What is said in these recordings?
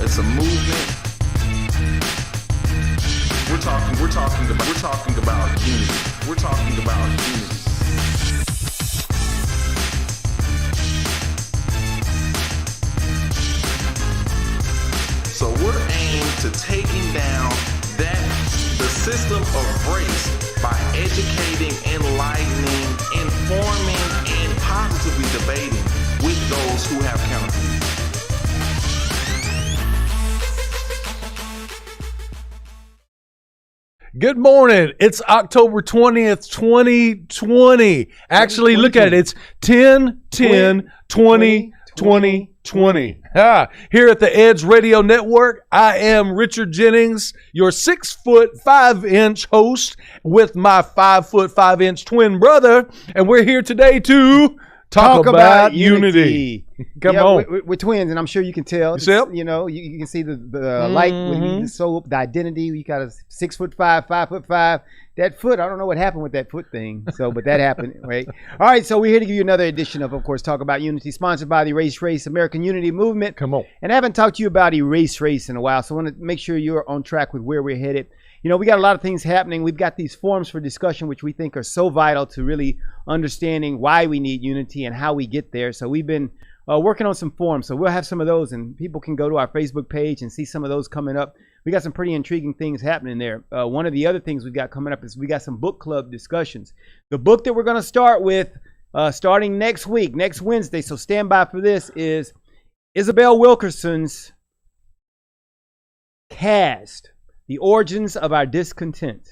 It's a movement. We're talking about unity. We're talking about unity. So we're aimed to taking down the system of race by educating, enlightening, informing, and positively debating with those who have counterviews. Good morning. It's October 20th, 2020. Actually, look at it. It's 10/10/2020. Here at the Edge Radio Network, I am Richard Jennings, your 6'5" host with my 5'5" twin brother, and we're here today to talk about unity. Come on. We're twins, and I'm sure you can tell. Yep. You know, you can see the light when the identity. You got a 6'5", 5'5". That foot, I don't know what happened with that foot thing. So, but that happened, right? All right, so we're here to give you another edition of course, Talk About Unity, sponsored by the Erase Race American Unity Movement. Come on. And I haven't talked to you about Erase Race in a while, so I want to make sure you're on track with where we're headed. You know, we got a lot of things happening. We've got these forums for discussion, which we think are so vital to really understanding why we need unity and how we get there. So we've been working on some forums. So we'll have some of those, and people can go to our Facebook page and see some of those coming up. We got some pretty intriguing things happening there. One of the other things we've got coming up is we got some book club discussions. The book that we're going to start with starting next week, next Wednesday, so stand by for this, is Isabel Wilkerson's Cast, The Origins of Our Discontent.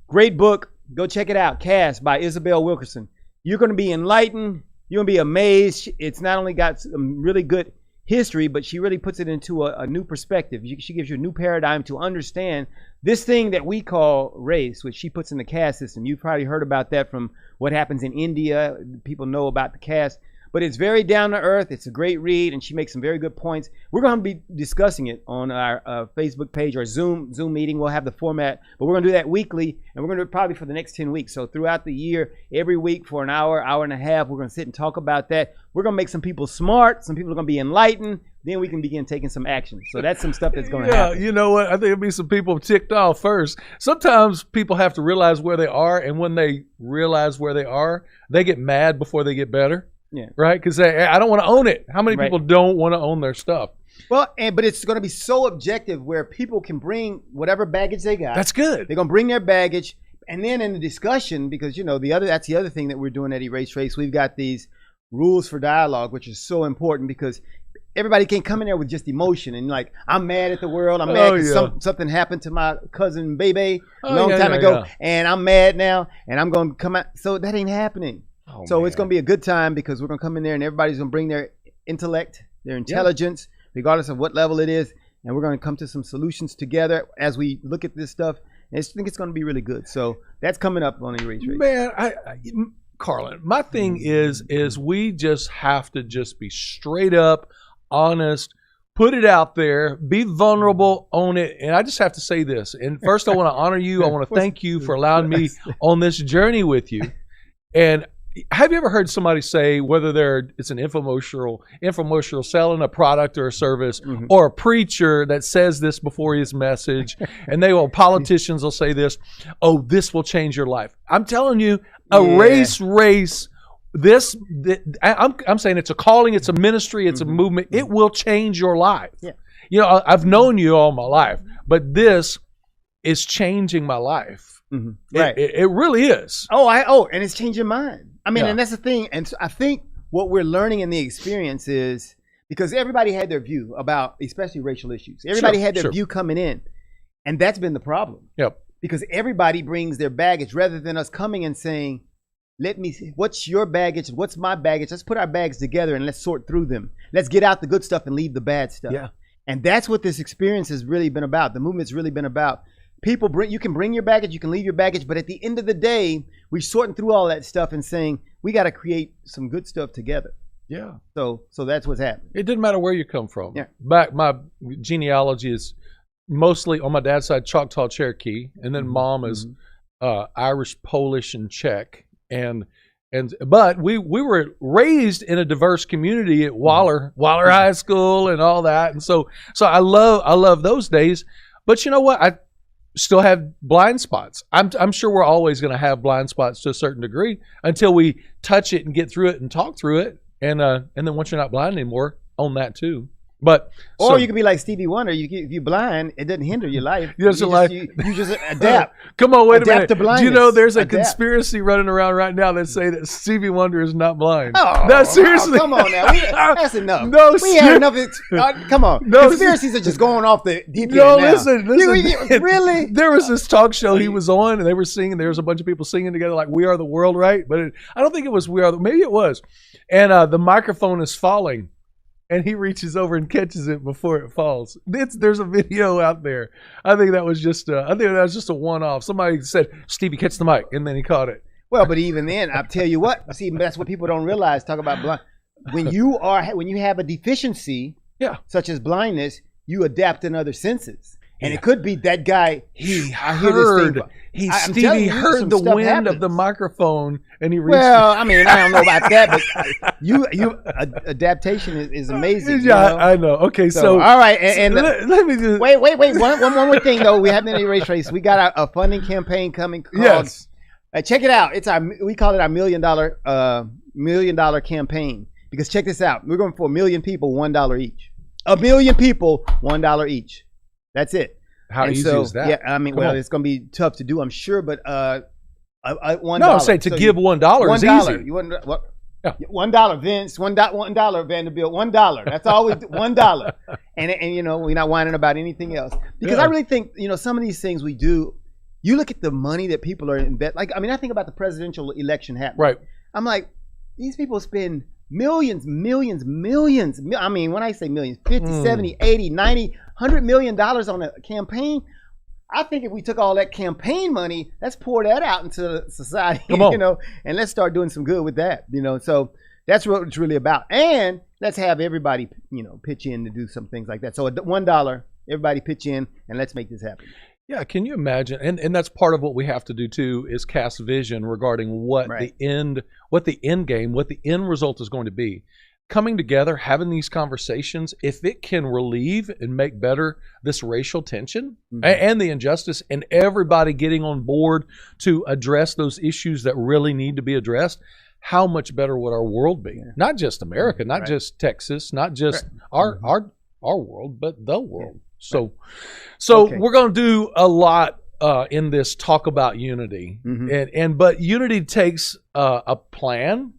Great book. Go check it out. Cast by Isabel Wilkerson. You're going to be enlightened. You're going to be amazed. It's not only got some really good history, but she really puts it into a new perspective. She gives you a new paradigm to understand this thing that we call race, which she puts in the caste system. You've probably heard about that from what happens in India. People know about the caste. But it's very down to earth. It's a great read, and she makes some very good points. We're going to be discussing it on our Facebook page or Zoom meeting. We'll have the format, but we're going to do that weekly, and we're going to do it probably for the next 10 weeks. So throughout the year, every week for an hour, hour and a half, we're going to sit and talk about that. We're going to make some people smart. Some people are going to be enlightened. Then we can begin taking some action. So that's some stuff that's going to happen. You know what? I think there'll be some people ticked off first. Sometimes people have to realize where they are, and when they realize where they are, they get mad before they get better. Yeah. Right? Because I don't want to own it. How many people don't want to own their stuff? Well, but it's going to be so objective where people can bring whatever baggage they got. That's good. They're going to bring their baggage. And then in the discussion, because, you know, that's the other thing that we're doing at Erase Race. We've got these rules for dialogue, which is so important because everybody can't come in there with just emotion and like, I'm mad at the world. I'm mad because something happened to my cousin Bebe a long time ago. And I'm mad now. And I'm going to come out. So that ain't happening. So it's going to be a good time because we're going to come in there and everybody's going to bring their intellect, their intelligence, regardless of what level it is. And we're going to come to some solutions together as we look at this stuff. And I think it's going to be really good. So that's coming up on Erase Race. Man, Carlen, my thing is we just have to just be straight up, honest, put it out there, be vulnerable, own it. And I just have to say this. And first, I want to honor you. I want to thank you for allowing me on this journey with you. And have you ever heard somebody say, whether it's an infomercial selling a product or a service, or a preacher that says this before his message, and politicians will say this, oh, this will change your life. I'm telling you, Erase Race, I'm saying it's a calling, it's a ministry, it's a movement. It will change your life. Yeah. You know, I've known you all my life, but this is changing my life. Right. It really is. And it's changing mine. I mean, and that's the thing. And so I think what we're learning in the experience is because everybody had their view about, especially racial issues. Everybody had their view coming in. And that's been the problem. Yep. Because everybody brings their baggage rather than us coming and saying, let me see, what's your baggage? What's my baggage? Let's put our bags together and let's sort through them. Let's get out the good stuff and leave the bad stuff. Yeah. And that's what this experience has really been about. The movement's really been about. You can bring your baggage, you can leave your baggage, but at the end of the day, we're sorting through all that stuff and saying, we got to create some good stuff together. Yeah. So that's what's happening. It didn't matter where you come from. Yeah. My genealogy is mostly on my dad's side, Choctaw Cherokee, and then mom is Irish, Polish, and Czech. And But we were raised in a diverse community at Waller High School and all that, and so I love those days. But you know what? I still have blind spots. I'm sure we're always going to have blind spots to a certain degree until we touch it and get through it and talk through it, and then once you're not blind anymore, own that too. But or you could be like Stevie Wonder. If you're blind, it doesn't hinder your life. You just adapt. Come on, wait a minute. To blindness. Do you know there's a conspiracy running around right now that say that Stevie Wonder is not blind? Oh, no, seriously. Come on now. That's enough. No, we had enough. Come on. No, conspiracies are just going off the deep end no, now. listen. Really? There was this talk show he was on, and they were singing. There was a bunch of people singing together like "We Are the World," right? But I don't think it was "We Are the." Maybe it was. And the microphone is falling. And he reaches over and catches it before it falls. There's a video out there. I think that was just a one-off. Somebody said, "Stevie, catch the mic," and then he caught it. Well, but even then, I tell you what. See, that's what people don't realize. Talk about blind. When you have a deficiency, such as blindness, you adapt in other senses. And it could be that guy. Stevie heard the wind of the microphone, and he reached. Well, I mean, I don't know about that, but adaptation is amazing. Yeah, I know. Okay, so all right, and let me just wait. One more thing though. We haven't any race. We got a funding campaign coming. Yes. Check it out. We call it our $1 million campaign, because check this out. We're going for 1 million people, $1 each. 1 million people, $1 each. That's it. How easy is that? Yeah, I mean, it's going to be tough to do, I'm sure, but $1. No, I'm saying to give $1 is easy. You want what? Yeah. $1, Vince. $1, Vanderbilt. $1. That's always $1. And you know, we're not whining about anything else, because I really think, you know, some of these things we do. You look at the money that people are investing. Like, I mean, I think about the presidential election happening. Right. I'm like, these people spend millions. I mean, when I say millions, 50, 70, 80, 90, $100 million on a campaign. I think if we took all that campaign money, let's pour that out into society, you know, and let's start doing some good with that, you know. So that's what it's really about. And let's have everybody, you know, pitch in to do some things like that. So $1, everybody pitch in, and let's make this happen. Yeah, can you imagine? And that's part of what we have to do too, is cast vision regarding what the end game, what the end result is going to be. Coming together, having these conversations, if it can relieve and make better this racial tension and the injustice, and everybody getting on board to address those issues that really need to be addressed, how much better would our world be? Yeah. Not just America, not just Texas, not just our world, but the world. So we're going to do a lot in this talk about unity, but unity takes a plan,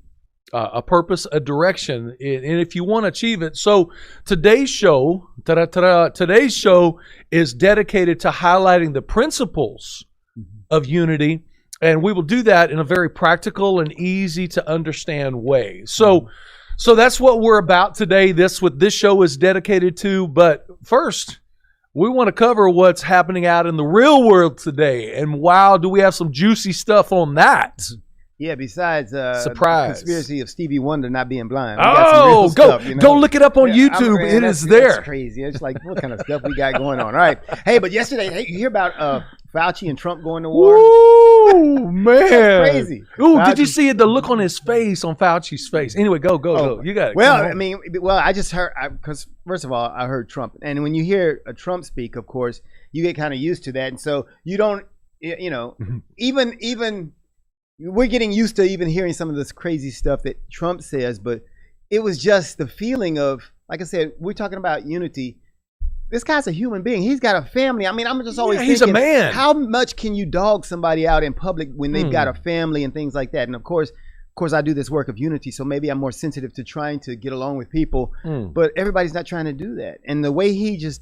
a purpose, a direction, and if you want to achieve it. So today's show is dedicated to highlighting the principles of unity, and we will do that in a very practical and easy to understand way. So that's what we're about today. This what this show is dedicated to. But first, we want to cover what's happening out in the real world today. And wow, do we have some juicy stuff on that. Yeah, besides surprise, the conspiracy of Stevie Wonder not being blind. Go stuff, you know? Go look it up on YouTube. It is there. That's crazy. It's like, what kind of stuff we got going on? All right. Hey, but yesterday, you hear about Fauci and Trump going to war? Ooh, man. That's crazy. Ooh, did you see the look on his face, on Fauci's face? Anyway, go. You got it. Well, I mean, I just heard, because first of all, I heard Trump. And when you hear a Trump speak, of course, you get kind of used to that. And so you don't, you know, even we're getting used to even hearing some of this crazy stuff that Trump says, but it was just the feeling of, like I said, we're talking about unity. This guy's a human being. He's got a family. I mean, I'm just always thinking, he's a man. How much can you dog somebody out in public when they've got a family and things like that? And of course, I do this work of unity, so maybe I'm more sensitive to trying to get along with people. But everybody's not trying to do that. And the way he just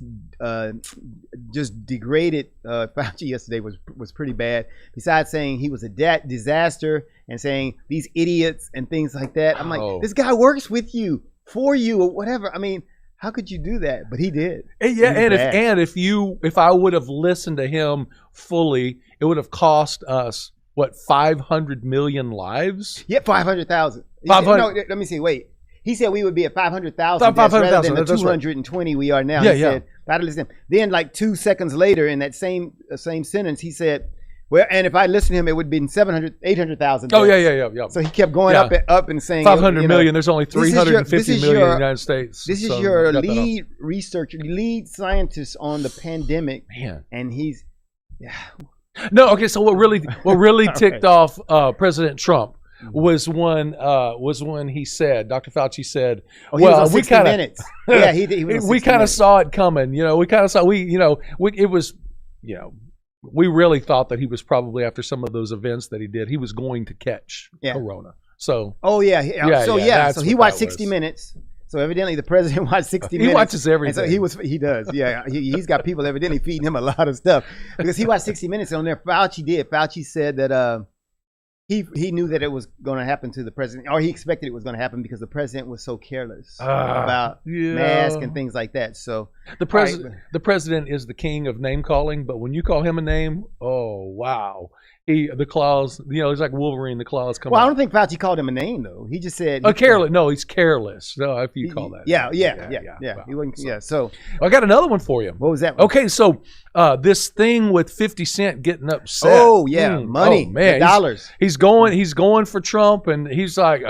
degraded Fauci yesterday was pretty bad. Besides saying he was a disaster and saying these idiots and things like that, I'm like, this guy works with you, for you, or whatever. I mean, how could you do that? But he did. Yeah, if I would have listened to him fully, it would have cost us. What, 500 million lives? Yeah, 500,000. 500. No, let me see. Wait. He said we would be at 500,000 rather than the 220 we are now. Yeah, he said, then like 2 seconds later in that same sentence, he said, Well, and if I listened to him, it would have been 800,000. Oh, yeah. So he kept going up and saying 500 million. There's only 350 million in the United States. This is your lead researcher, lead scientist on the pandemic. Man. And he's, No, okay. So what really ticked off President Trump was when he said, Dr. Fauci said, "Well, we kind of minutes." Yeah, he was. We kind of saw it coming. We kind of saw it was we really thought that he was probably, after some of those events that he did, he was going to catch Corona. So so he watched 60 Minutes. So evidently the president watched 60 Minutes. He watches everything. And so he does. Yeah. He's got people evidently feeding him a lot of stuff because he watched 60 Minutes. And on there, Fauci said that he knew that it was going to happen to the president, or he expected it was going to happen because the president was so careless about masks and things like that. So the president is the king of name calling, but when you call him a name, oh wow. The claws, he's like Wolverine. The claws come out. I don't think Fauci called him a name though. He just said careless. No, he's careless. No, if you call that. Yeah. Wow. He wasn't. So I got another one for you. What was that? Okay, so this thing with 50 Cent getting upset. Oh yeah, money, man, dollars. He's going for Trump, and he's like.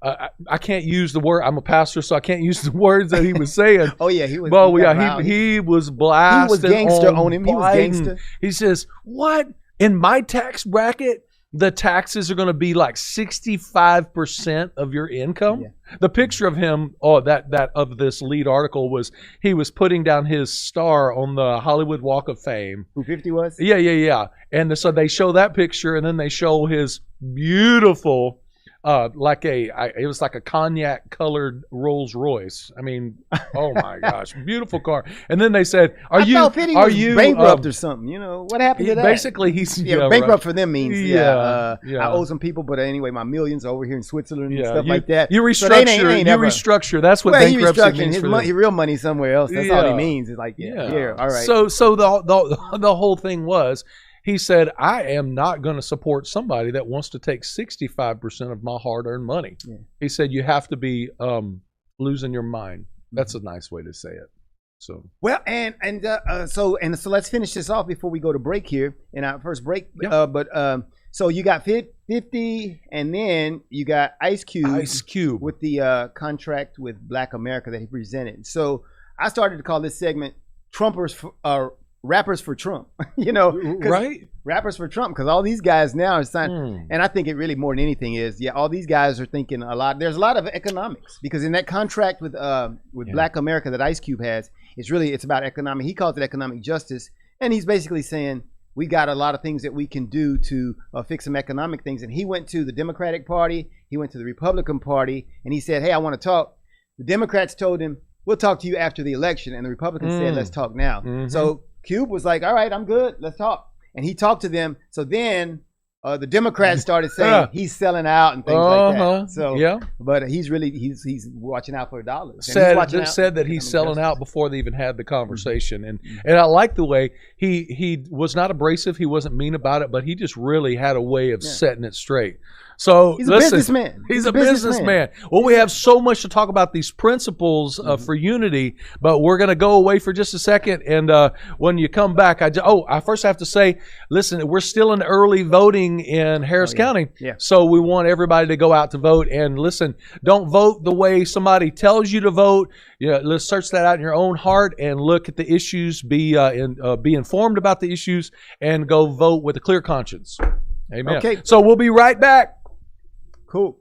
I can't use the word. I'm a pastor, so I can't use the words that he was saying. Oh yeah, he was. Well, he was blasting. He was gangster on him. He was gangster. He says, "What? In my tax bracket, the taxes are going to be like 65% of your income." Yeah. The picture of him, that of this lead article was he was putting down his star on the Hollywood Walk of Fame. Who 50 was? Yeah. And so they show that picture, and then they show his beautiful. It was like a cognac colored Rolls Royce. I mean, oh my gosh, beautiful car. And then they said, "Are you bankrupt or something? What happened to that?" Basically, he's bankrupt for them means I owe some people, but anyway, my millions are over here in Switzerland and stuff like that. You restructure. Restructure. That's what bankruptcy means for them. His real money somewhere else. That's all he means. It's like here, all right. So the whole thing was. He said, I am not going to support somebody that wants to take 65% of my hard-earned money. Yeah. He said, you have to be losing your mind. That's a nice way to say it. So so let's finish this off before we go to break here in our first break. Yeah. So you got 50, and then you got Ice Cube with the contract with Black America that he presented. So I started to call this segment Rappers for Trump, right? Rappers for Trump, because all these guys now are signed, and I think it really more than anything is, all these guys are thinking a lot. There's a lot of economics because in that contract with Black America that Ice Cube has, it's about economic. He calls it economic justice, and he's basically saying we got a lot of things that we can do to fix some economic things. And he went to the Democratic Party, he went to the Republican Party, and he said, "Hey, I want to talk." The Democrats told him, "We'll talk to you after the election," and the Republicans said, "Let's talk now." Mm-hmm. So Cube was like, "All right, I'm good. Let's talk." And he talked to them. So then the Democrats started saying he's selling out and things like that. So but he's watching out for dollars. Said that he's selling out before they even had the conversation. Mm-hmm. And I like the way he was not abrasive. He wasn't mean about it, but he just really had a way of setting it straight. So he's a businessman. He's a businessman. Well, we have so much to talk about these principles for unity, but we're going to go away for just a second. And when you come back, I first have to say, listen, we're still in early voting in Harris County. Yeah. So we want everybody to go out to vote. And listen, don't vote the way somebody tells you to vote. Let's search that out in your own heart and look at the issues, be informed about the issues, and go vote with a clear conscience. Amen. Okay. So we'll be right back. Cool.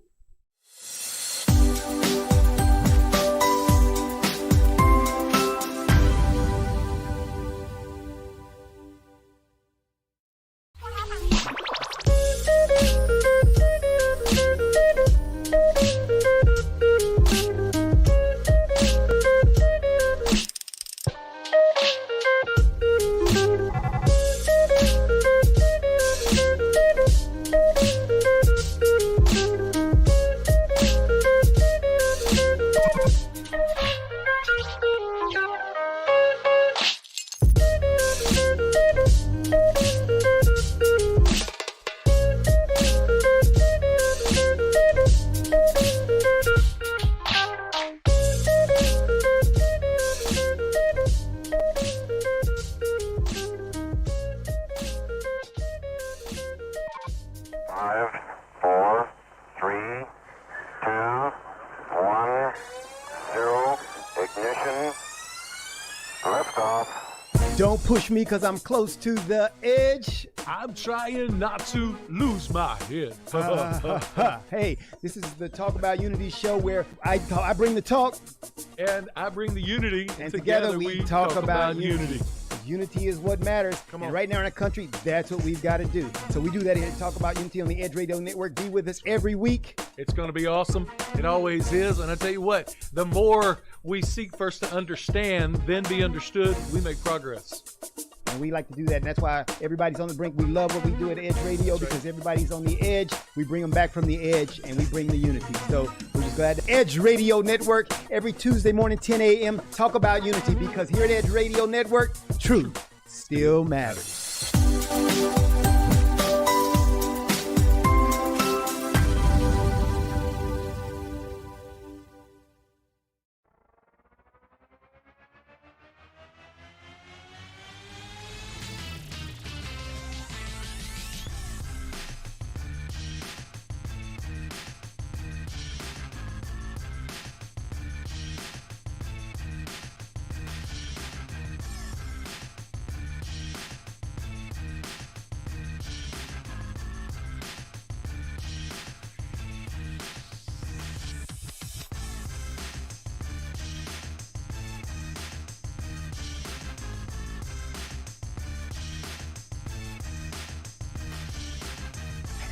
5, 4, 3, 2, 1, 0. Ignition. Liftoff. Don't push me because I'm close to the edge. I'm trying not to lose my head. Hey, this is the Talk About Unity show where I bring the talk. And I bring the unity. And together we talk about unity. unity. Unity is what matters. Come on. And right now in our country, that's what we've got to do. So we do that here at Talk About Unity on the Edge Radio Network. Be with us every week. It's going to be awesome. It always is. And I tell you what, the more we seek first to understand, then be understood, we make progress. And we like to do that. And that's why everybody's on the brink. We love what we do at Edge Radio because everybody's on the edge. We bring them back from the edge and we bring the unity. So we're just glad to Edge Radio Network every Tuesday morning, 10 a.m. Talk About Unity because here at Edge Radio Network, truth still matters.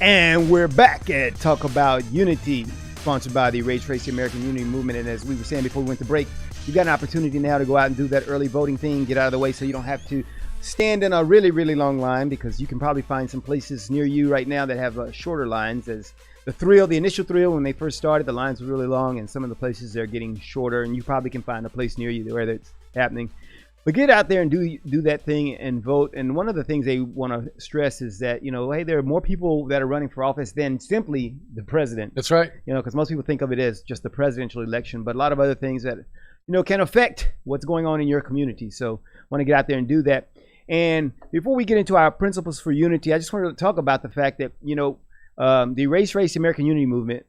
And we're back at Talk About Unity, sponsored by the Erase Race, the American Unity Movement. And as we were saying before we went to break, you've got an opportunity now to go out and do that early voting thing, get out of the way so you don't have to stand in a really, really long line because you can probably find some places near you right now that have shorter lines. As the initial thrill, when they first started, the lines were really long, and some of the places they're getting shorter, and you probably can find a place near you where that's happening. But get out there and do that thing and vote. And one of the things they want to stress is that, hey, there are more people that are running for office than simply the president. That's right. Because most people think of it as just the presidential election, but a lot of other things that, can affect what's going on in your community. So want to get out there and do that. And before we get into our principles for unity, I just wanted to talk about the fact that, the Erase Race American Unity Movement,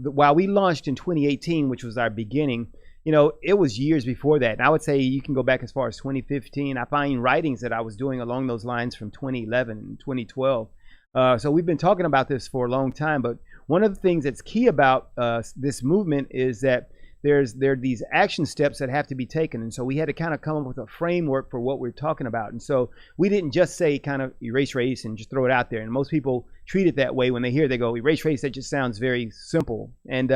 while we launched in 2018, which was our beginning, it was years before that. And I would say you can go back as far as 2015. I find writings that I was doing along those lines from 2011 and 2012. So we've been talking about this for a long time. But one of the things that's key about this movement is that there are these action steps that have to be taken. And so we had to kind of come up with a framework for what we're talking about. And so we didn't just say kind of erase race and just throw it out there. And most people treat it that way when they hear it, they go, erase race, that just sounds very simple. And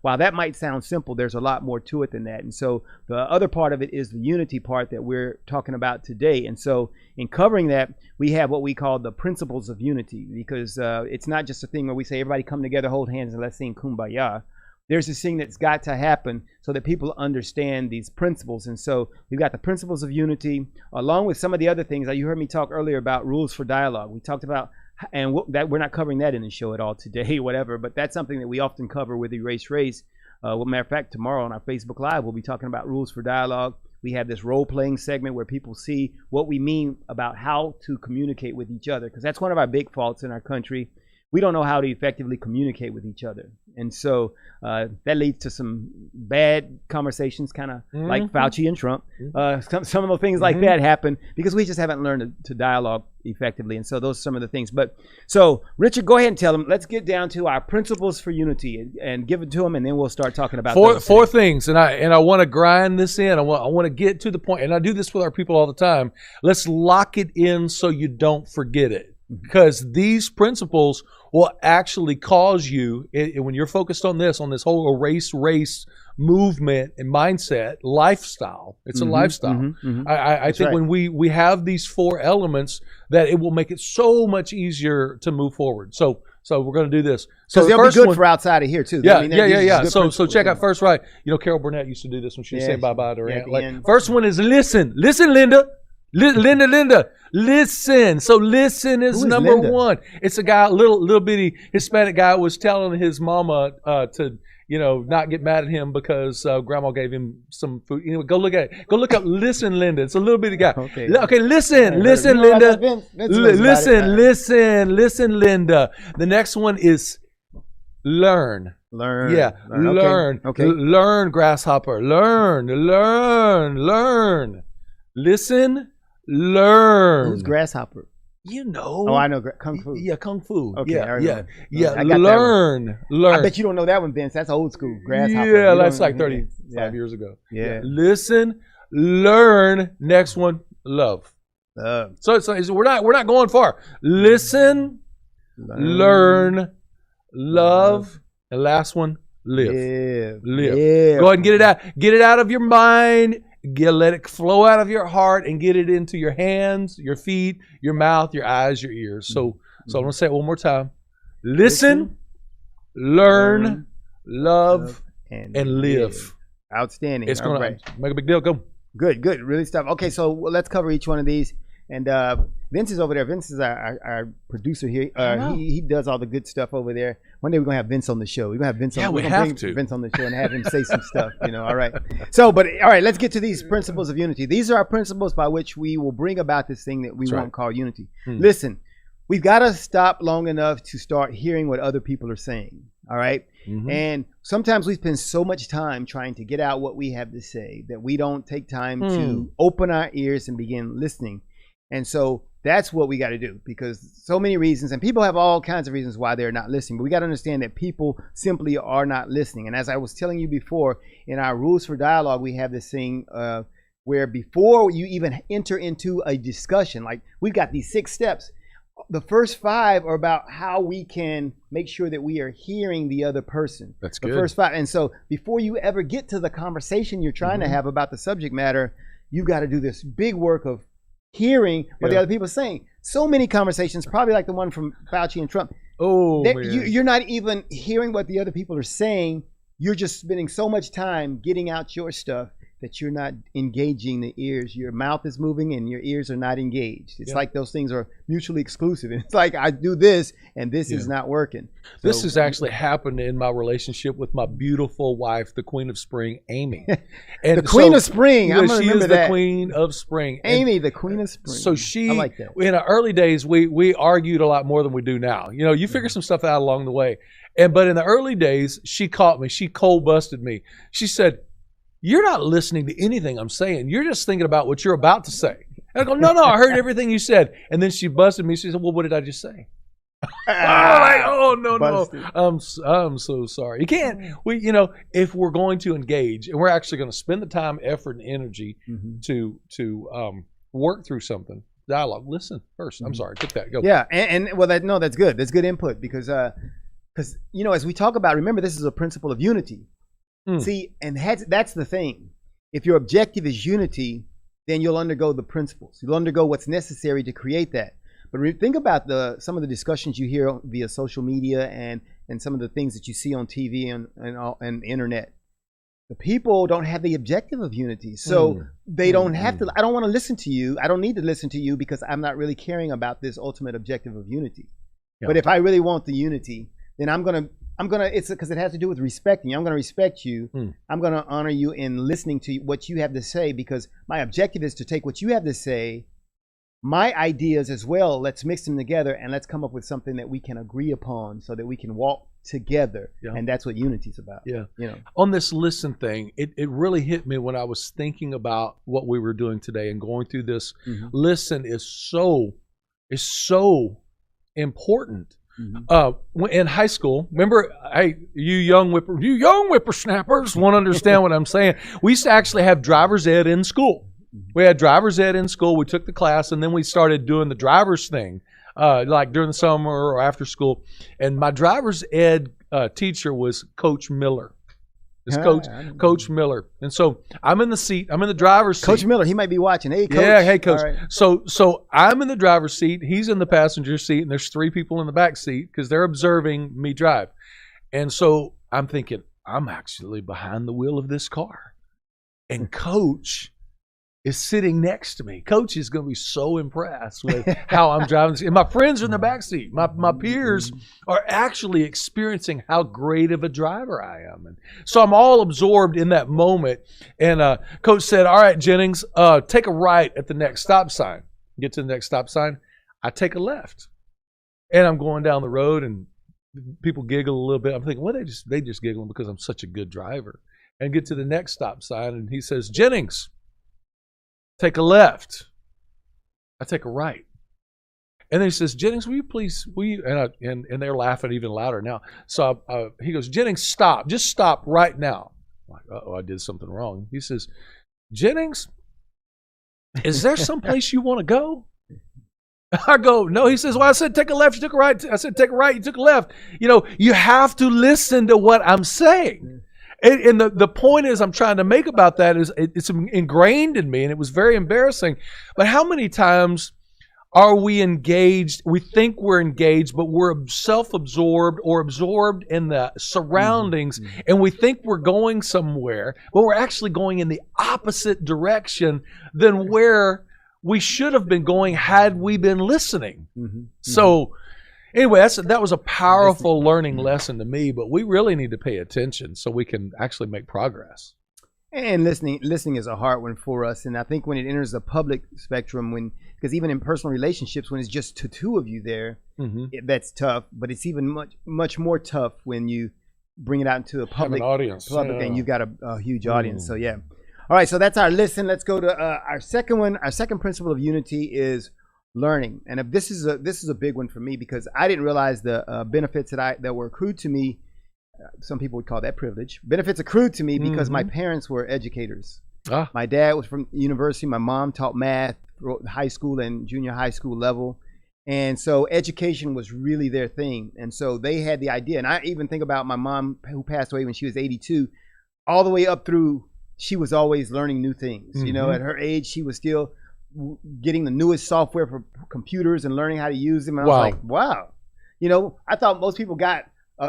while that might sound simple, there's a lot more to it than that. And so the other part of it is the unity part that we're talking about today. And so in covering that, we have what we call the principles of unity, because it's not just a thing where we say, everybody come together, hold hands, and let's sing Kumbaya. There's this thing that's got to happen so that people understand these principles. And so we've got the principles of unity, along with some of the other things. You heard me talk earlier about rules for dialogue. We talked about, and that we're not covering that in the show at all today, whatever, but that's something that we often cover with Erase Race. Well, matter of fact, tomorrow on our Facebook Live, we'll be talking about rules for dialogue. We have this role-playing segment where people see what we mean about how to communicate with each other, because that's one of our big faults in our country. We don't know how to effectively communicate with each other. And so that leads to some bad conversations, kind of like Fauci and Trump. Some of the things like that happen because we just haven't learned to dialogue effectively. And so those are some of the things. But so, Richard, go ahead and tell them. Let's get down to our principles for unity and give it to them, and then we'll start talking about four things. And I want to grind this in. I want to get to the point, and I do this with our people all the time. Let's lock it in so you don't forget it. Because these principles will actually cause you, when you're focused on this whole erase race movement and mindset, lifestyle. It's a lifestyle. I think when we have these four elements, that it will make it so much easier to move forward. So we're going to do this. So they'll be good for outside of here too. Yeah. So check out first, right? Carol Burnett used to do this when she was saying bye-bye to her aunt. First one is listen. Listen, Linda. Linda, listen. So listen is number one. It's a guy, little bitty Hispanic guy was telling his mama not get mad at him because grandma gave him some food. Go look at it. Go look up Listen, Linda. It's a little bitty guy. Okay. Okay, listen, Linda. Listen, Linda. The next one is learn. Learn. Yeah, learn. Okay. Learn, grasshopper. Learn. Listen, learn. Who's grasshopper? Oh, I know Kung Fu. Yeah, Kung Fu. Okay, Yeah. I got Learn. I bet you don't know that one, Vince. That's old school. Grasshopper. Yeah, You that's don't- like 35 years ago. Yeah. Listen, learn. Next one, love. So we're not going far. Listen, learn, love, and last one, live. Yeah. Go ahead and get it out. Get it out of your mind. Let it flow out of your heart and get it into your hands, your feet, your mouth, your eyes, your ears. So I'm gonna say it one more time. Listen, learn, love, and live. Outstanding. It's All gonna right. make a big deal. Go. Good. Really stuff. Okay, so let's cover each one of these. And Vince is over there. Vince is our producer here. He does all the good stuff over there. One day we're gonna have Vince on the show. We're gonna have Vince on. Yeah, we we're gonna have bring to. Vince on the show and have him say some stuff. All right. So, but all right, let's get to these principles of unity. These are our principles by which we will bring about this thing that we want called unity. Listen, we've got to stop long enough to start hearing what other people are saying. All right. And sometimes we spend so much time trying to get out what we have to say that we don't take time to open our ears and begin listening. And so that's what we got to do, because so many reasons, and people have all kinds of reasons why they're not listening, but we got to understand that people simply are not listening. And as I was telling you before, in our rules for dialogue, we have this thing where before you even enter into a discussion, like we've got these 6 steps. The first 5 are about how we can make sure that we are hearing the other person. That's the good. first 5. And so before you ever get to the conversation you're trying to have about the subject matter, you've got to do this big work of hearing what the other people are saying. So many conversations, probably like the one from Fauci and Trump. You're not even hearing what the other people are saying. You're just spending so much time getting out your stuff that you're not engaging the ears. Your mouth is moving and your ears are not engaged. It's like those things are mutually exclusive. And it's like I do this and this is not working. This has actually happened in my relationship with my beautiful wife, the Queen of Spring, Amy. And the Queen of Spring. I'm gonna she remember is that. the Queen of Spring. Amy, the Queen of Spring. So she, I like that. in our early days, we argued a lot more than we do now. You figure some stuff out along the way. But in the early days, she caught me. She cold busted me. She said, "You're not listening to anything I'm saying. You're just thinking about what you're about to say." And I go, no, I heard everything you said. And then she busted me. She said, "Well, what did I just say?" No. I'm so sorry. You can't. If we're going to engage and we're actually going to spend the time, effort, and energy to work through something, dialogue. Listen first. I'm sorry. Take that. Go. Yeah, and that's good. That's good input because as we talk about, remember this is a principle of unity. See, and that's the thing. If your objective is unity, then you'll undergo the principles. You'll undergo what's necessary to create that. But think about some of the discussions you hear via social media and some of the things that you see on TV and the internet. The people don't have the objective of unity. So they don't have to. I don't want to listen to you. I don't need to listen to you because I'm not really caring about this ultimate objective of unity. Yeah. But if I really want the unity, then I'm gonna it's because it has to do with respecting you. I'm gonna respect you. I'm gonna honor you in listening to what you have to say, because my objective is to take what you have to say, my ideas as well, let's mix them together and let's come up with something that we can agree upon so that we can walk together. And that's what unity is about. On this listen thing, it really hit me when I was thinking about what we were doing today and going through this. Listen is so important. In high school, remember, you young whippersnappers won't understand what I'm saying. We used to actually have driver's ed in school. We had driver's ed in school. We took the class, and then we started doing the driver's thing, like during the summer or after school. And my driver's ed teacher was Coach Miller. It's Coach Miller. And so I'm in the seat. I'm in the driver's seat. Coach Miller, he might be watching. Hey, Coach. Yeah, hey, Coach. Right. So I'm in the driver's seat. He's in the passenger seat, and there's 3 people in the back seat because they're observing me drive. And so I'm thinking, I'm actually behind the wheel of this car. And Coach is sitting next to me. Coach is going to be so impressed with how I'm driving. And my friends are in the back seat. My peers are actually experiencing how great of a driver I am. And so I'm all absorbed in that moment. And Coach said, all right, Jennings, take a right at the next stop sign. Get to the next stop sign. I take a left. And I'm going down the road, and people giggle a little bit. I'm thinking, well, they just giggling because I'm such a good driver. And get to the next stop sign, and he says, Jennings, take a left. I take a right. And then he says, Jennings, will you? And they're laughing even louder now. So he goes, Jennings, stop. Just stop right now. I'm like, uh-oh, I did something wrong. He says, Jennings, is there someplace you want to go? I go, no. He says, well, I said take a left, you took a right. I said take a right, you took a left. You know, you have to listen to what I'm saying. And the point is I'm trying to make about that is it's ingrained in me, and it was very embarrassing. But how many times are we engaged? We think we're engaged, but we're self-absorbed or absorbed in the surroundings, and we think we're going somewhere, but we're actually going in the opposite direction than where we should have been going had we been listening. So anyway, that was a powerful learning lesson to me, but we really need to pay attention so we can actually make progress. And listening is a hard one for us. And I think when it enters the public spectrum, because even in personal relationships, when it's just two of you there, that's tough. But it's even much more tough when you bring it out into a public audience, and you've got a huge audience. So yeah. All right, so that's our listen. Let's go to our second one. Our second principle of unity is learning, and if this is a big one for me because I didn't realize the benefits that were accrued to me. Some people would call that privilege. Benefits accrued to me because my parents were educators. My dad was from university. My mom taught math, high school and junior high school level, and so education was really their thing. And so they had the idea. And I even think about my mom who passed away when she was 82, all the way up through. She was always learning new things. You know, at her age, she was still getting the newest software for computers and learning how to use them. And I was like, wow. You know, I thought most people got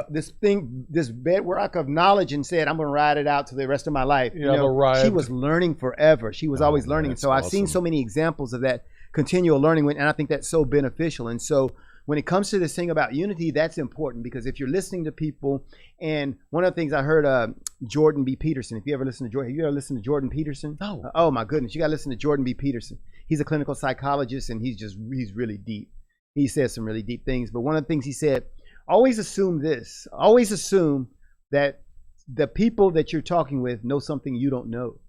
this bedrock of knowledge and said, I'm going to ride it out to the rest of my life. You know, she was learning forever. She was always learning. And so I've seen so many examples of that continual learning, and I think that's so beneficial. And so when it comes to this thing about unity, that's important because if you're listening to people, and one of the things I heard Jordan B. Peterson, if you ever listen to Jordan, have you ever listened to Jordan Peterson? No. Oh my goodness, you got to listen to Jordan B. Peterson. He's a clinical psychologist, and he's really deep. He says some really deep things, but one of the things he said, always assume that the people that you're talking with know something you don't know.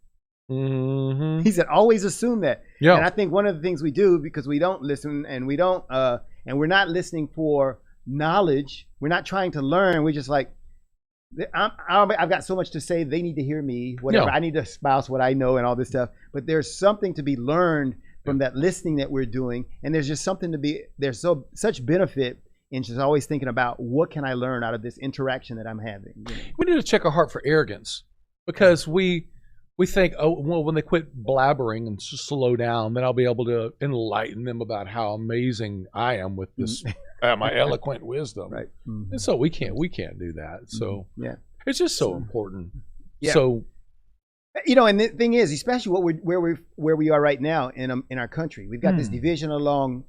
He said, always assume that. Yeah. And I think one of the things we do, because we don't listen and we don't, and we're not listening for knowledge, we're not trying to learn. We're just like, I've got so much to say. They need to hear me, whatever. I need to espouse what I know and all this stuff. But there's something to be learned from that listening that we're doing. And there's just something there's such benefit in just always thinking about what can I learn out of this interaction that I'm having. You know? We need to check our heart for arrogance because we think, oh, well, when they quit blabbering and slow down, then I'll be able to enlighten them about how amazing I am with this, my eloquent wisdom. Right. And so we can't do that. So it's just so important. Yeah. So, you know, and the thing is, especially where we are right now in our country, we've got this division along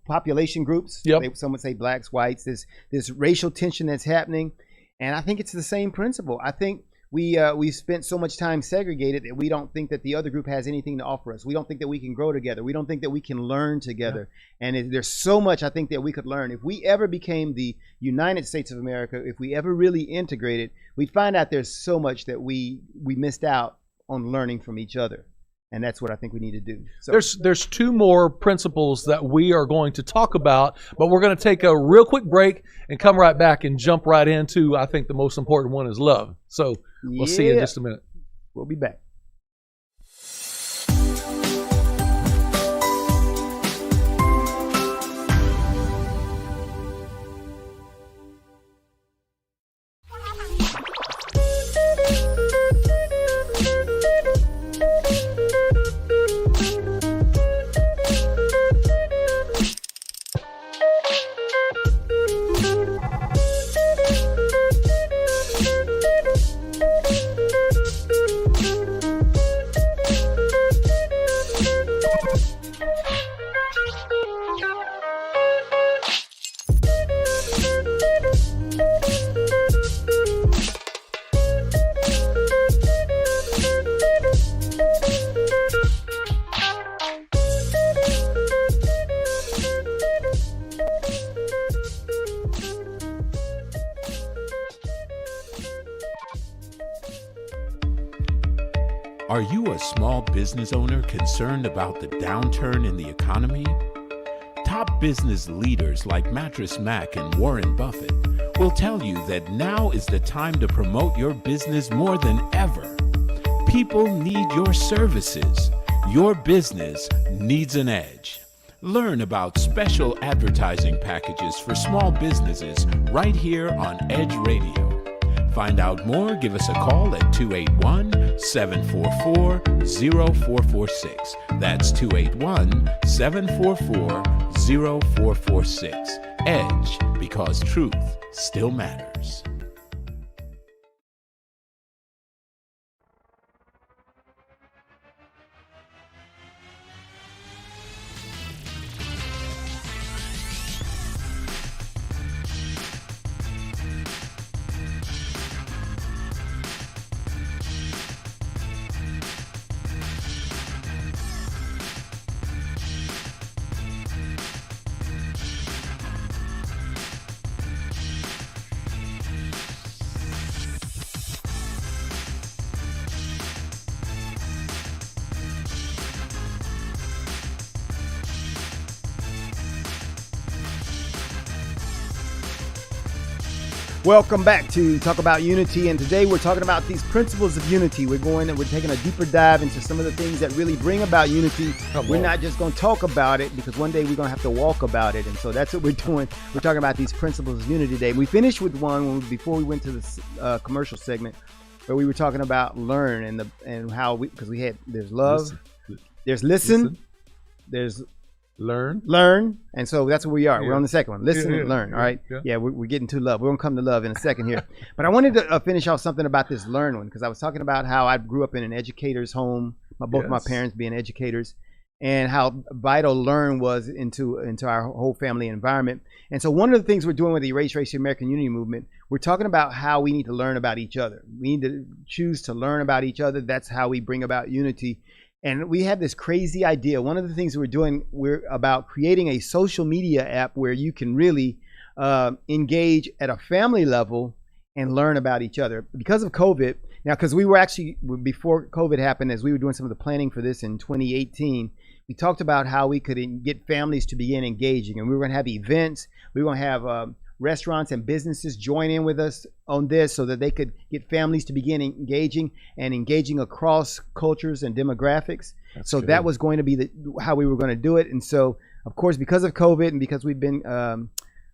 population groups. Yep. Some would say blacks, whites. This racial tension that's happening, and I think it's the same principle. I think we've spent so much time segregated that we don't think that the other group has anything to offer us. We don't think that we can grow together. We don't think that we can learn together. Yeah. And there's so much I think that we could learn. If we ever became the United States of America, if we ever really integrated, we'd find out there's so much that we missed out on learning from each other. And that's what I think we need to do. So there's two more principles that we are going to talk about, but we're going to take a real quick break and come right back and jump right into, I think the most important one is love. So we'll see you in just a minute. We'll be back. Are you a small business owner concerned about the downturn in the economy? Top business leaders like Mattress Mac and Warren Buffett will tell you that now is the time to promote your business more than ever. People need your services. Your business needs an edge. Learn about special advertising packages for small businesses right here on Edge Radio. Find out more, give us a call at 281-744-0446. That's 281-744-0446. Edge, because truth still matters. Welcome back to Talk About Unity, and today we're talking about these principles of unity. We're taking a deeper dive into some of the things that really bring about unity. We're not just going to talk about it, because one day we're going to have to walk about it, and so that's what we're doing. We're talking about these principles of unity today. We finished with one before we went to the commercial segment, where we were talking about learn and how there's love, there's listen, there's learn, and so that's where we are. We're on the second one. Listen and learn. All right. We're getting to love. We're gonna come to love in a second here, but I wanted to finish off something about this learn one, because I was talking about how I grew up in an educator's home, both my parents being educators, and how vital learn was into our whole family environment. And so one of the things we're doing with the Erase Race American Unity Movement, we're talking about how we need to learn about each other. We need to choose to learn about each other. That's how we bring about unity. And we have this crazy idea. One of the things we're about creating a social media app where you can really engage at a family level and learn about each other. Because of COVID, because we were actually, before COVID happened, as we were doing some of the planning for this in 2018, we talked about how we could get families to begin engaging. And we were going to have events. We were going to have restaurants and businesses join in with us on this so that they could get families to begin engaging across cultures and demographics. So that was going to be how we were going to do it. And so, of course, because of COVID and because we've been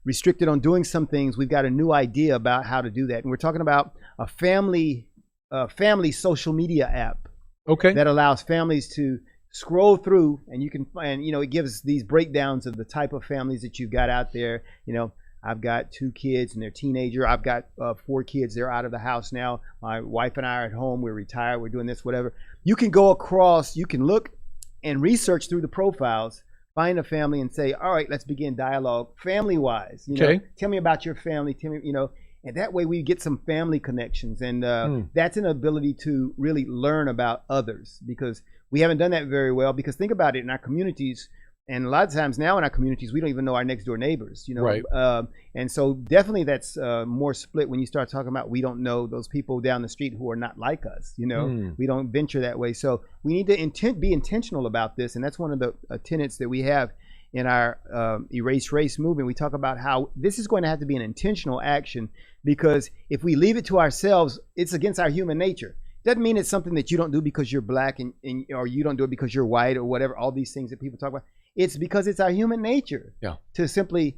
restricted on doing some things, we've got a new idea about how to do that. And we're talking about a family social media app that allows families to scroll through, and you can find, it gives these breakdowns of the type of families that you've got out there. I've got 2 kids and they're teenager. I've got 4 kids. They're out of the house now. My wife and I are at home. We're retired. We're doing this, whatever. You can go across, you can look and research through the profiles, find a family and say, all right, let's begin dialogue family-wise. Tell me about your family. Tell me, and that way we get some family connections. And that's an ability to really learn about others, because we haven't done that very well. Because think about it, in our communities, and a lot of times now in our communities, we don't even know our next door neighbors, Right. And so definitely that's more split when you start talking about we don't know those people down the street who are not like us, We don't venture that way. So we need to be intentional about this. And that's one of the tenets that we have in our Erase Race movement. We talk about how this is going to have to be an intentional action, because if we leave it to ourselves, it's against our human nature. Doesn't mean it's something that you don't do because you're black or you don't do it because you're white or whatever, all these things that people talk about. It's because it's our human nature to simply,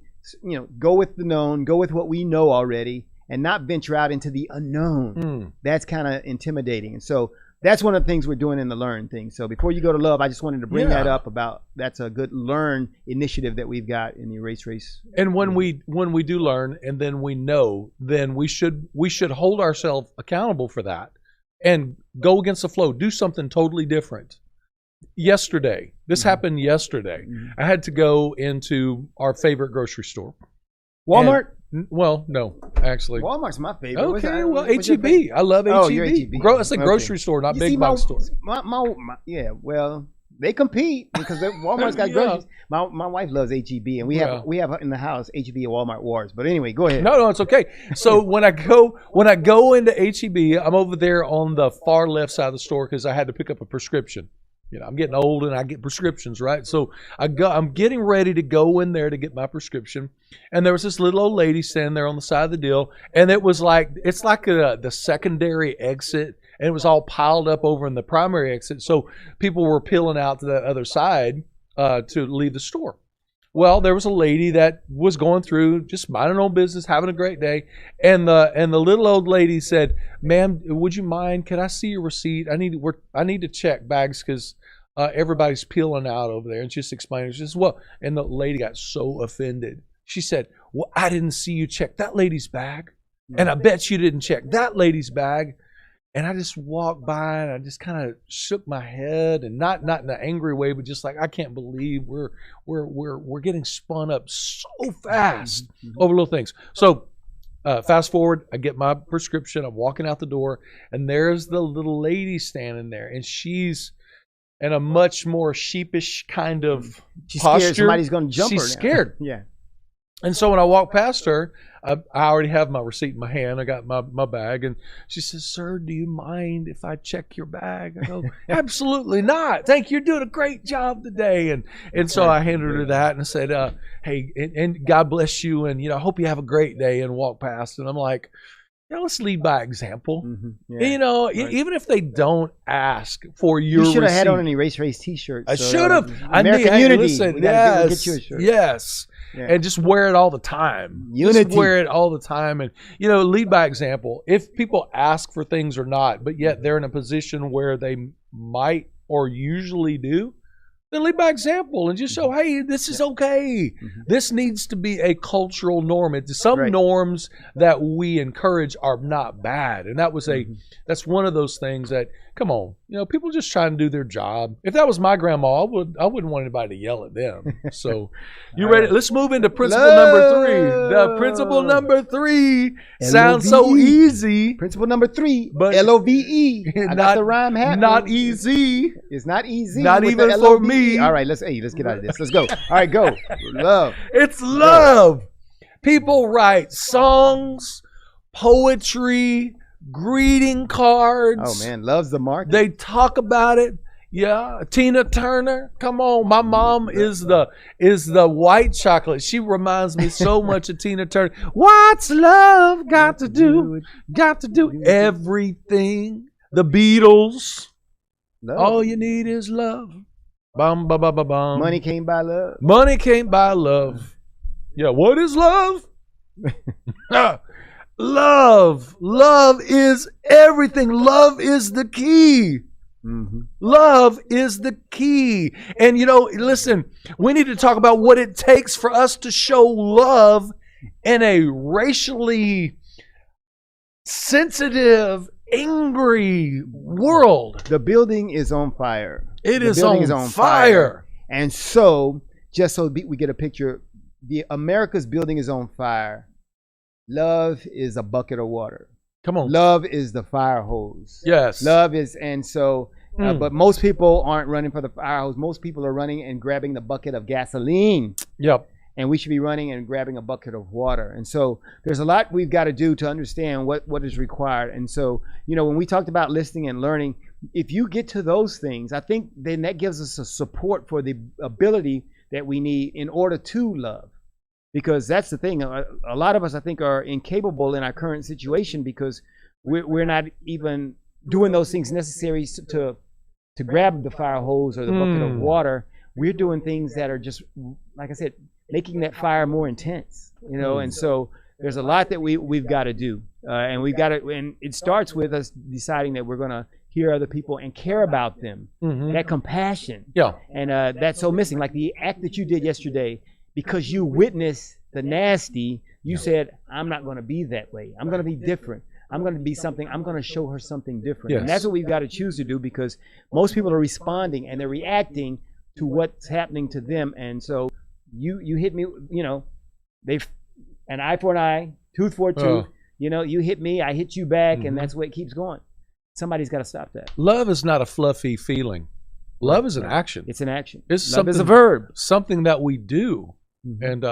go with the known, go with what we know already, and not venture out into the unknown. That's kind of intimidating. And so that's one of the things we're doing in the learn thing. So before you go to love, I just wanted to bring that up about that's a good learn initiative that we've got in the Erase Race. And when we do learn and then we know, then we should hold ourselves accountable for that and go against the flow, do something totally different. Yesterday, this happened yesterday. I had to go into our favorite grocery store. Walmart? Well, no, actually. Walmart's my favorite. Okay, well, HEB. I love HEB. Oh, you're HEB. It's a grocery store, not big box store. They compete because Walmart's got Yeah. groceries. My wife loves HEB, and we have in the house HEB and Walmart wars. But anyway, go ahead. No, it's okay. So when I go into HEB, I'm over there on the far left side of the store because I had to pick up a prescription. You know, I'm getting old and I get prescriptions, right? So I'm getting ready to go in there to get my prescription, and there was this little old lady standing there on the side of the deal, and it's like the secondary exit, and it was all piled up over in the primary exit. So people were peeling out to the other side to leave the store. Well, there was a lady that was going through, just minding her own business, having a great day, and the little old lady said, "Ma'am, would you mind? Can I see your receipt? I need to check bags because everybody's peeling out over there." And just explaining, she says, "Well," and the lady got so offended. She said, "Well, I didn't see you check that lady's bag, and I bet you didn't check that lady's bag." And I just walked by and I just kind of shook my head, and not in an angry way, but just like, I can't believe we're getting spun up so fast over little things. So fast forward, I get my prescription, I'm walking out the door, and there's the little lady standing there, and she's in a much more sheepish kind of She's posture. scared somebody's going to jump her. She's scared. Yeah. And so when I walk past her, I already have my receipt in my hand. I got my bag. And she says, "Sir, do you mind if I check your bag?" I go, "Absolutely not. Thank you. You're doing a great job today." And so I handed her that and I said, "Hey, and God bless you. And, I hope you have a great day," and walk past. And I'm like, let's lead by example. Yeah. Even if they don't ask for your You should have had receipt. on an Erase Race T-shirt. I So, should have. American Unity. Listen, We gotta yes, get you a shirt. yes. Yeah. And just wear it all the time. Unity. Just wear it all the time. And, lead by example. If people ask for things or not, but yet they're in a position where they might or usually do, then lead by example and just show, hey, this is okay. This needs to be a cultural norm. Some norms that we encourage are not bad. And that's one of those things that, come on, people just trying to do their job. If that was my grandma, I wouldn't want anybody to yell at them. So you ready? Let's move into principle number 3. The principle number 3 sounds so easy. Principle number 3, But LOVE. I got the rhyme happening. Not easy. It's not easy. Not with even the for LOVE. me. All right, let's get out of this. Let's go. All right, go. Love. It's love. People write songs, poetry, greeting cards. Oh man, love's the market. They talk about it. Yeah, Tina Turner. Come on, my mom is the white chocolate. She reminds me so much of Tina Turner. What's love got to do? Got to do everything. The Beatles. Love. All you need is love. Bum, ba, ba, ba, bum. Money can't buy love. Money can't buy love. Yeah, what is love? Love. Love is everything. Love is the key. Love is the key. And listen, we need to talk about what it takes for us to show love in a racially sensitive, angry world. The building is on fire. It is on fire. And so, just so we get a picture, the America's building is on fire. Love is a bucket of water. Come on. Love is the fire hose. Yes. Love is, and so, but most people aren't running for the fire hose. Most people are running and grabbing the bucket of gasoline. Yep. And we should be running and grabbing a bucket of water. And so there's a lot we've got to do to understand what is required. And so, when we talked about listening and learning, if you get to those things, I think then that gives us a support for the ability that we need in order to love. Because that's the thing. A lot of us, I think, are incapable in our current situation because we're not even doing those things necessary to grab the fire hose or the bucket of water. We're doing things that are just, like I said, making that fire more intense, and so there's a lot that we've got to do, and and it starts with us deciding that we're going to hear other people and care about them. That compassion, and that's so missing. Like the act that you did yesterday, because you witnessed the nasty, you said, "I'm not going to be that way. I'm going to be different. I'm going to be something. I'm going to show her something different." And that's what we've got to choose to do, because most people are responding and they're reacting to what's happening to them, and so. You hit me, they've an eye for an eye, tooth for a tooth. You hit me, I hit you back, and that's where it keeps going. Somebody's got to stop that. Love is not a fluffy feeling. Love is an action. It's an action. It's Love is a something- verb. Something that we do. Mhm. And,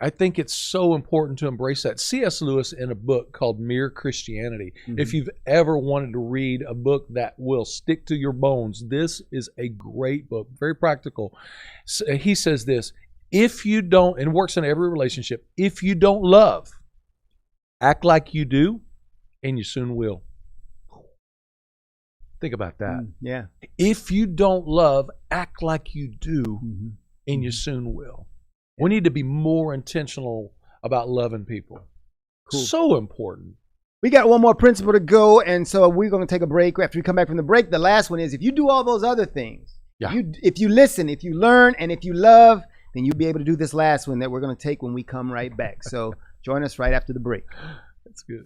I think it's so important to embrace that. C.S. Lewis, in a book called Mere Christianity, if you've ever wanted to read a book that will stick to your bones, this is a great book, very practical. So he says this, if you don't, and it works in every relationship, if you don't love, act like you do, and you soon will. Think about that. Yeah. If you don't love, act like you do, and you soon will. We need to be more intentional about loving people. Cool. So important. We got one more principle to go, and so we're going to take a break. After we come back from the break, the last one is if you do all those other things, if you listen, if you learn, and if you love, then you'll be able to do this last one that we're going to take when we come right back. So join us right after the break. That's good.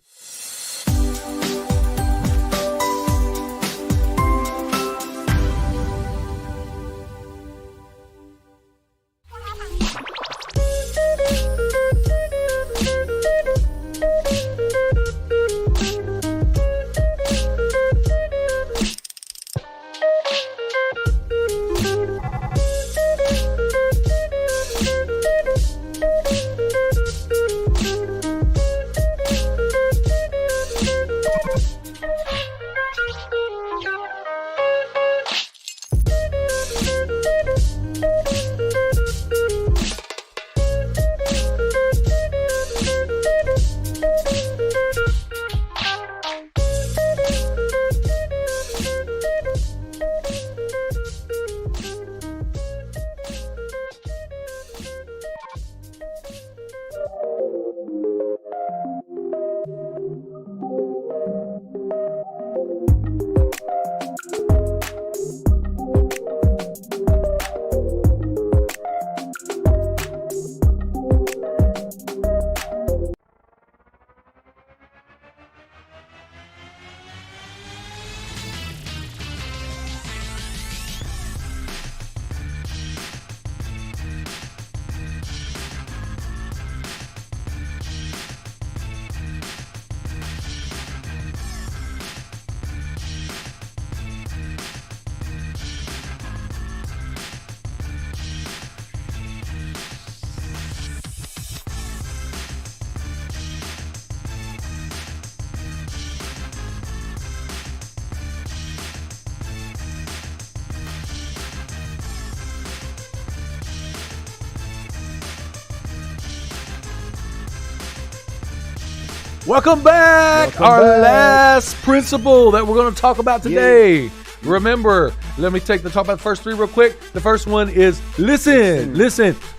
Welcome back. Our last principle that we're going to talk about today. Remember, let me talk about the first three real quick. The first one is listen,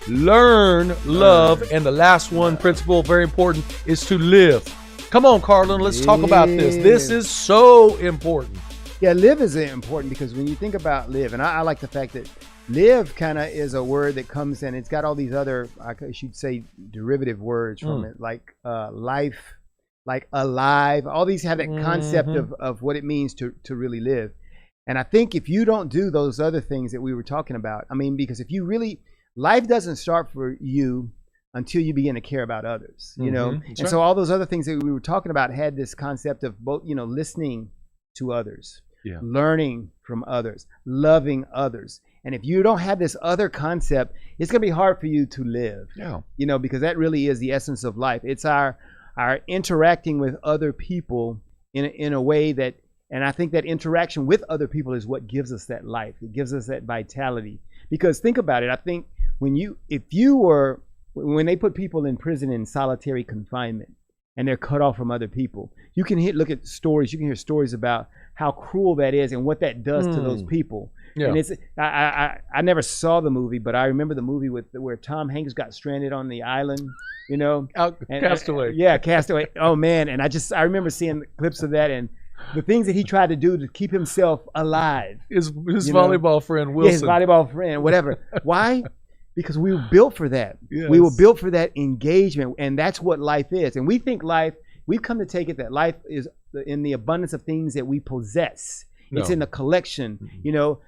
learn, love. And the last one, principle, very important, is to live. Come on, Carlen, let's talk about this. This is so important. Yeah, live is important because when you think about live, and I like the fact that live kind of is a word that comes in. It's got all these other, I should say, derivative words from it, like life, like alive. All these have that concept of what it means to really live. And I think if you don't do those other things that we were talking about, I mean, because if you really, life doesn't start for you until you begin to care about others, you know? And so all those other things that we were talking about had this concept of both, listening to others, learning from others, loving others. And if you don't have this other concept, it's going to be hard for you to live, because that really is the essence of life. It's our interacting with other people in a way that, and I think that interaction with other people is what gives us that life. It gives us that vitality. Because think about it. I think when they put people in prison in solitary confinement and they're cut off from other people, you can look at stories. You can hear stories about how cruel that is and what that does to those people. Yeah. And it's I never saw the movie, but I remember the movie where Tom Hanks got stranded on the island, Castaway. Castaway. Oh man, and I remember seeing clips of that and the things that he tried to do to keep himself alive. His volleyball friend Wilson. Yeah, his volleyball friend, whatever. Why? Because we were built for that. Yes. We were built for that engagement, and that's what life is. And we think we've come to take it that life is in the abundance of things that we possess. It's in the collection.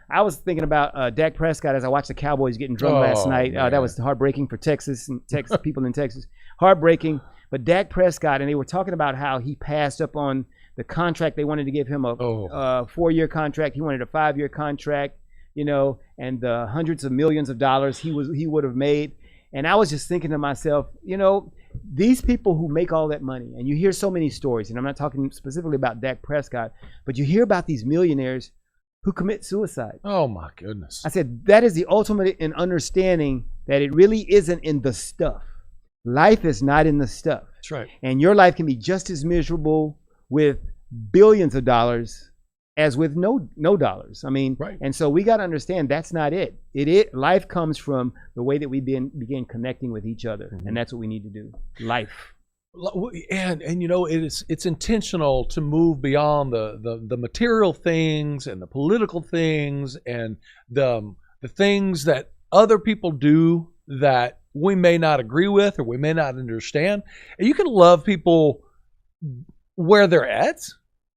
I was thinking about Dak Prescott as I watched the Cowboys getting drunk last night. That was heartbreaking for Texas and people in Texas. Heartbreaking. But Dak Prescott, and they were talking about how he passed up on the contract they wanted to give him a 4-year contract. He wanted a 5-year contract, you know, and the hundreds of millions of dollars he would have made. And I was just thinking to myself, you know, these people who make all that money, and you hear so many stories, and I'm not talking specifically about Dak Prescott, but you hear about these millionaires who commit suicide. Oh my goodness. I said, that is the ultimate in understanding that it really isn't in the stuff. Life is not in the stuff. That's right. And your life can be just as miserable with billions of dollars as with no dollars. I mean, right. And so we got to understand that's not it. Life comes from the way that we begin connecting with each other, and that's what we need to do. Life. And you know, it's intentional to move beyond the material things and the political things and the things that other people do that we may not agree with or we may not understand. And you can love people where they're at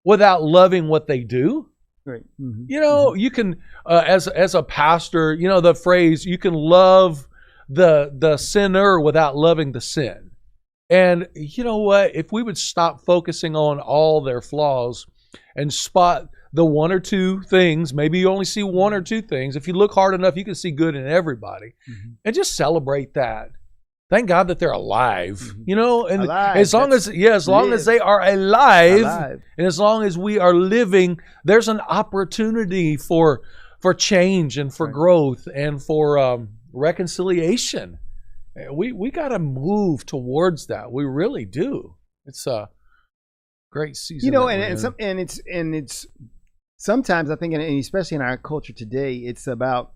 without loving what they do. Right. Mm-hmm. You know, you can as a pastor, you know, the phrase, you can love the sinner without loving the sin. And you know what? If we would stop focusing on all their flaws and spot the one or two things, maybe you only see one or two things. If you look hard enough, you can see good in everybody, and just celebrate that. Thank God that they're alive, you know, and alive. as long as they are alive, and as long as we are living, there's an opportunity for change and for growth and for reconciliation. We got to move towards that. We really do. It's a great season. You know, and it's sometimes I think, and especially in our culture today, it's about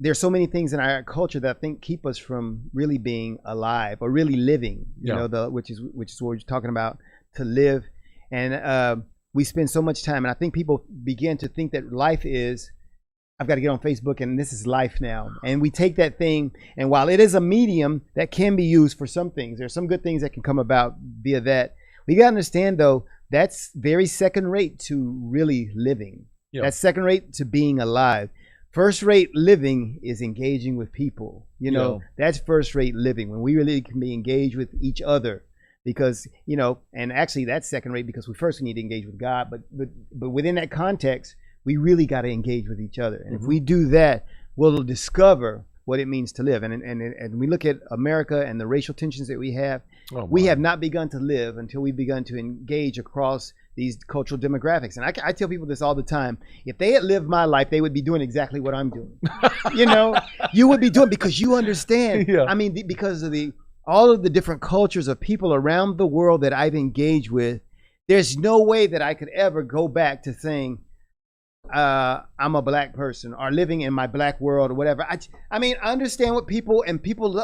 there's so many things in our culture that I think keep us from really being alive or really living. You know, which is what we're talking about, to live. And we spend so much time, and I think people begin to think that life is, I've got to get on Facebook and this is life now. And we take that thing, and while it is a medium that can be used for some things, there's some good things that can come about via that. We got to understand, though, that's very second rate to really living. That's second rate to being alive. First rate living is engaging with people. You know, that's first rate living, when we really can be engaged with each other. Because, you know, and actually that's second rate because we need to engage with God. But within that context, we really got to engage with each other. And if we do that, we'll discover what it means to live. And we look at America and the racial tensions that we have. We have not begun to live until we've begun to engage across these cultural demographics. And I tell people this all the time. If they had lived my life, they would be doing exactly what I'm doing. You know, you would be doing, because you understand. I mean, because of all of the different cultures of people around the world that I've engaged with, there's no way that I could ever go back to saying, I'm a black person or living in my black world or whatever. I mean, I understand what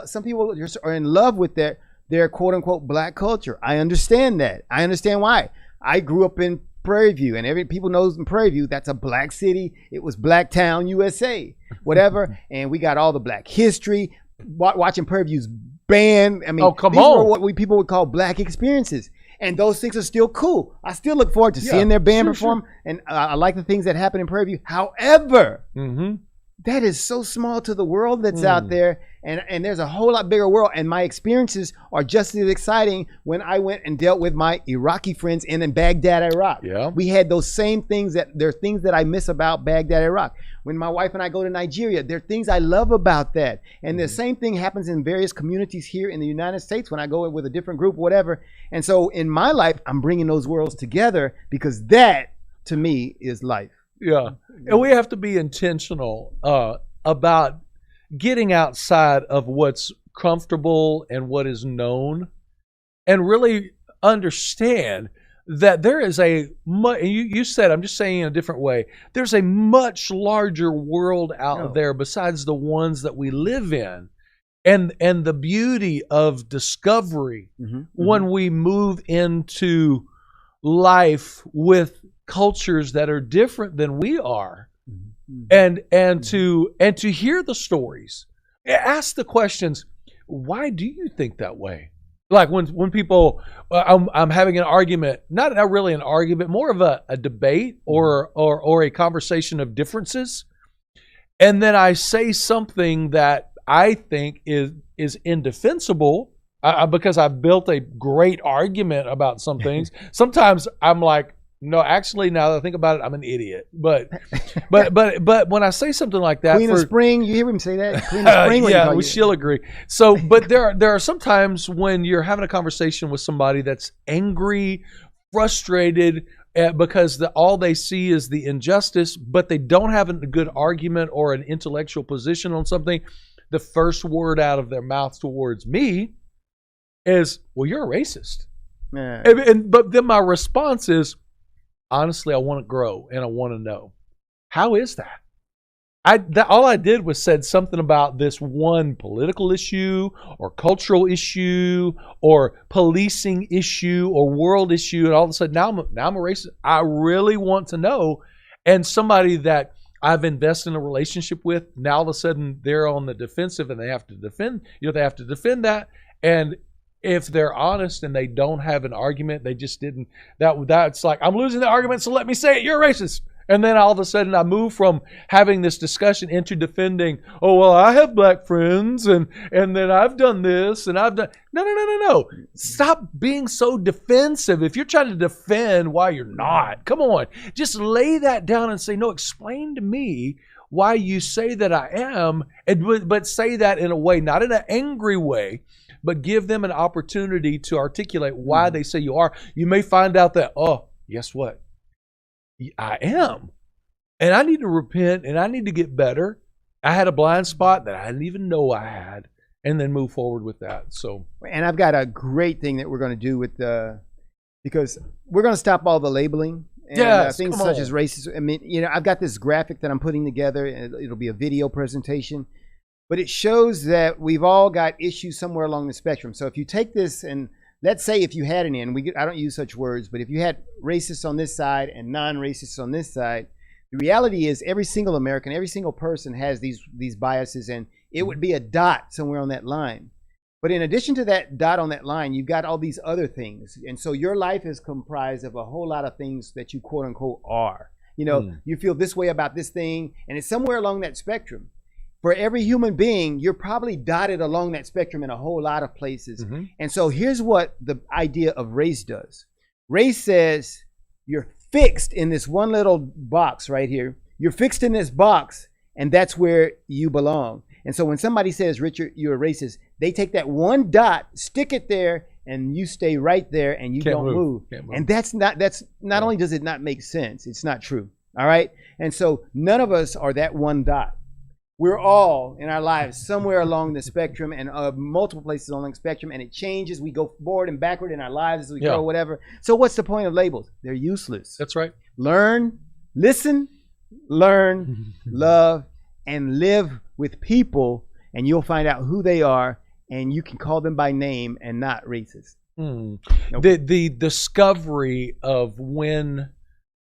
some people just are in love with their quote unquote black culture. I understand that. I understand why. I grew up in Prairie View, and people knows in Prairie View, that's a black city. It was Blacktown, USA, whatever. And we got all the black history, watching Prairie View's band. I mean, these were what people would call black experiences. And those things are still cool. I still look forward to seeing their band perform. And I like the things that happen in Prairie View. However, that is so small to the world that's out there. And there's a whole lot bigger world. And my experiences are just as exciting when I went and dealt with my Iraqi friends in Baghdad, Iraq. We had those same things there are things that I miss about Baghdad, Iraq. When my wife and I go to Nigeria, there are things I love about that. And the same thing happens in various communities here in the United States when I go with a different group, whatever. And so in my life, I'm bringing those worlds together, because that, to me, is life. And we have to be intentional about getting outside of what's comfortable and what is known, and really understand that there is you said, I'm just saying in a different way, there's a much larger world out there besides the ones that we live in. And the beauty of discovery when we move into life with cultures that are different than we are, and to hear the stories, ask the questions. Why do you think that way? Like when people, I'm having an argument, not really an argument, more of a debate or a conversation of differences, and then I say something that I think is indefensible. because I built a great argument about some things. Sometimes I'm like, no, actually, now that I think about it, I'm an idiot. But when I say something like that, Queen of Spring, you hear him say that? Queen of Spring. Yeah, she'll agree. So, but there are some times when you're having a conversation with somebody that's angry, frustrated, because all they see is the injustice, but they don't have a good argument or an intellectual position on something. The first word out of their mouth towards me is, "Well, you're a racist." But then my response is, honestly, I want to grow and I want to know, how is that? All I did was said something about this one political issue or cultural issue or policing issue or world issue, and all of a sudden now I'm a racist. I really want to know. And somebody that I've invested in a relationship with, now all of a sudden they're on the defensive and they have to defend. They have to defend that. And if they're honest and they don't have an argument, they just didn't. That's like, I'm losing the argument, so let me say it. You're a racist. And then all of a sudden I move from having this discussion into defending, oh, well, I have black friends and then I've done this and I've done. No. Stop being so defensive. If you're trying to defend why you're not, come on. Just lay that down and say, no, explain to me why you say that I am, but say that in a way, not in an angry way, but give them an opportunity to articulate why they say you are. You may find out that, oh, guess what? I am. And I need to repent and I need to get better. I had a blind spot that I didn't even know I had, and then move forward with that. So, and I've got a great thing that we're going to do with because we're going to stop all the labeling and things such as racism. I mean, I've got this graphic that I'm putting together, and it'll be a video presentation, but it shows that we've all got issues somewhere along the spectrum. So if you take this and let's say if you had I don't use such words, but if you had racists on this side and non-racists on this side, the reality is every single American, every single person has these biases, and it would be a dot somewhere on that line. But in addition to that dot on that line, you've got all these other things. And so your life is comprised of a whole lot of things that you quote unquote are. You feel this way about this thing, and it's somewhere along that spectrum. For every human being, you're probably dotted along that spectrum in a whole lot of places. And so here's what the idea of race does. Race says you're fixed in this one little box right here. You're fixed in this box, and that's where you belong. And so when somebody says, Richard, you're a racist, they take that one dot, stick it there, and you stay right there, and you don't move. And that's not only does it not make sense, it's not true. All right? And so none of us are that one dot. We're all in our lives somewhere along the spectrum, and multiple places along the spectrum, and it changes. We go forward and backward in our lives as we grow, whatever. So what's the point of labels? They're useless. That's right. Listen, learn, love, and live with people, and you'll find out who they are, and you can call them by name and not racist. The discovery of when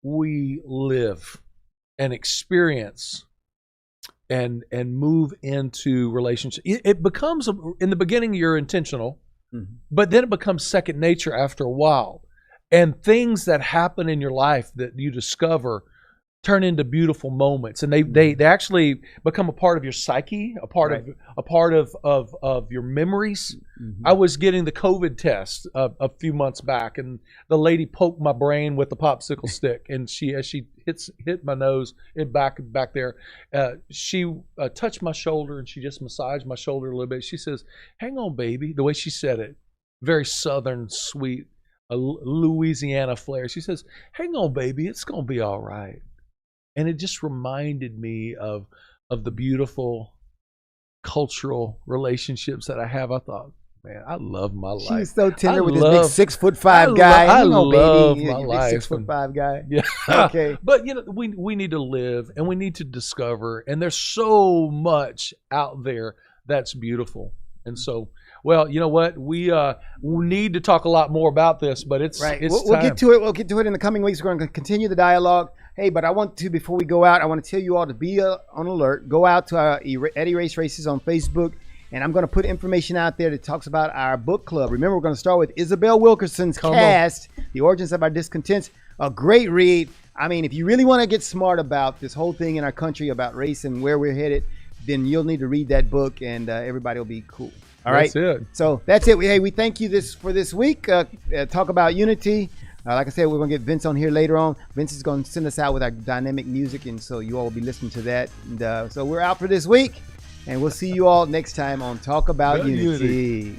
we live and experience and move into relationship, it becomes, in the beginning you're intentional, but then it becomes second nature after a while, and things that happen in your life that you discover turn into beautiful moments, and they actually become a part of your psyche, a part of your memories. I was getting the COVID test a few months back, and the lady poked my brain with the popsicle stick, and as she hit my nose back there, she touched my shoulder, and she just massaged my shoulder a little bit. She says, "Hang on, baby," the way she said it, very southern, sweet, Louisiana flair. She says, "Hang on, baby, it's gonna be all right." And it just reminded me of the beautiful cultural relationships that I have. I thought, man, I love my life. She's so tender with this big 6'5" guy. I love my life. 6'5" guy. Yeah. Okay. But we need to live, and we need to discover, and there's so much out there that's beautiful. And so, well, you know what? We need to talk a lot more about this, but it's right. It's we'll get to it. We'll get to it in the coming weeks. We're going to continue the dialogue. Hey, but I want to, before we go out, I want to tell you all to be on alert. Go out to our Eddie Race Races on Facebook, and I'm going to put information out there that talks about our book club. Remember, we're going to start with Isabel Wilkerson's cast, The Origins of Our Discontents. A great read. I mean, if you really want to get smart about this whole thing in our country about race and where we're headed, then you'll need to read that book, and everybody will be cool. All right. That's it. So that's it. We thank you for this week. Talk about unity. Like I said, we're going to get Vince on here later on. Vince is going to send us out with our dynamic music, and so you all will be listening to that. And so we're out for this week, and we'll see you all next time on Talk About Unity.